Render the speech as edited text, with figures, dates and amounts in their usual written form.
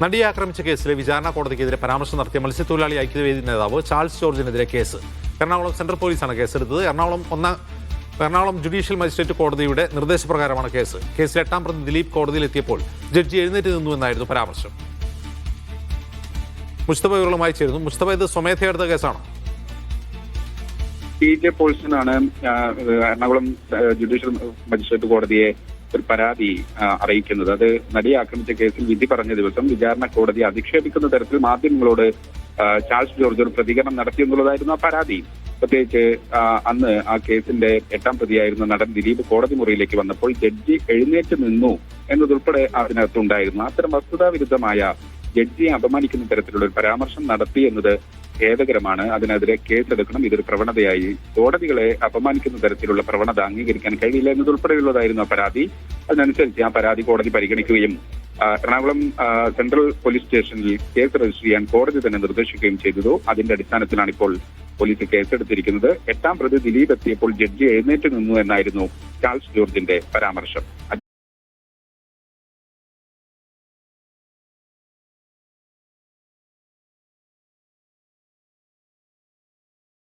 നടിയെ ആക്രമിച്ച കേസിലെ വിചാരണ കോടതിക്കെതിരെ പരാമർശം നടത്തിയ മത്സ്യത്തൊഴിലാളി ഐക്യവേദി നേതാവ് ചാൾസ് ജോർജിനെതിരെ കേസ്. എറണാകുളം സെൻട്രൽ പോലീസാണ് കേസെടുത്തത്. എറണാകുളം ജുഡീഷ്യൽ മജിസ്ട്രേറ്റ് കോടതിയുടെ നിർദ്ദേശപ്രകാരമാണ് കേസ്. കേസിൽ 8ാം പ്രതി ദിലീപ് കോടതിയിലെത്തിയപ്പോൾ ജഡ്ജി എഴുന്നേറ്റ് നിന്നുവെന്നായിരുന്നു പരാമർശം. മുസ്തഫ വിവരങ്ങളുമായി ചേരുന്നു. മുസ്തഫ, ഇത് സ്വമേധയാ എടുത്ത കേസാണോ? PJ പോൾസനാണ് എറണാകുളം ജുഡീഷ്യൽ മജിസ്ട്രേറ്റ് കോടതിയെ ഒരു പരാതി അറിയിക്കുന്നത്. അത് നടിയെ ആക്രമിച്ച കേസിൽ വിധി പറഞ്ഞ ദിവസം വിചാരണ കോടതി അധിക്ഷേപിക്കുന്ന തരത്തിൽ മാധ്യമങ്ങളോട് ചാൾസ് ജോർജ് ഒരു പ്രതികരണം നടത്തിയെന്നുള്ളതായിരുന്നു ആ പരാതി. പ്രത്യേകിച്ച് അന്ന് ആ കേസിന്റെ 8ാം പ്രതിയായിരുന്ന നടൻ ദിലീപ് കോടതി മുറിയിലേക്ക് വന്നപ്പോൾ ജഡ്ജി എഴുന്നേറ്റ് നിന്നു എന്നതുൾപ്പെടെ അതിനകത്തുണ്ടായിരുന്നു. അത്തരം വസ്തുതാവിരുദ്ധമായ ജഡ്ജിയെ അപമാനിക്കുന്ന തരത്തിലുള്ള ഒരു പരാമർശം നടത്തി എന്നത് ഖേദകരമാണ്. അതിനെതിരെ കേസെടുക്കണം. ഇതൊരു പ്രവണതയായി കോടതികളെ അപമാനിക്കുന്ന തരത്തിലുള്ള പ്രവണത അംഗീകരിക്കാൻ കഴിയില്ല എന്നതുൾപ്പെടെയുള്ളതായിരുന്നു ആ പരാതി. അതിനനുസരിച്ച് ആ പരാതി കോടതി പരിഗണിക്കുകയും എറണാകുളം സെൻട്രൽ പോലീസ് സ്റ്റേഷനിൽ കേസ് രജിസ്റ്റർ ചെയ്യാൻ കോടതി തന്നെ നിർദ്ദേശിക്കുകയും ചെയ്തതു. അതിന്റെ അടിസ്ഥാനത്തിലാണ് ഇപ്പോൾ പോലീസ് കേസെടുത്തിരിക്കുന്നത്. 8ാം പ്രതി ദിലീപ് എത്തിയപ്പോൾ ജഡ്ജി എഴുന്നേറ്റ് നിന്നു എന്നായിരുന്നു ചാൾസ് ജോർജിന്റെ പരാമർശം.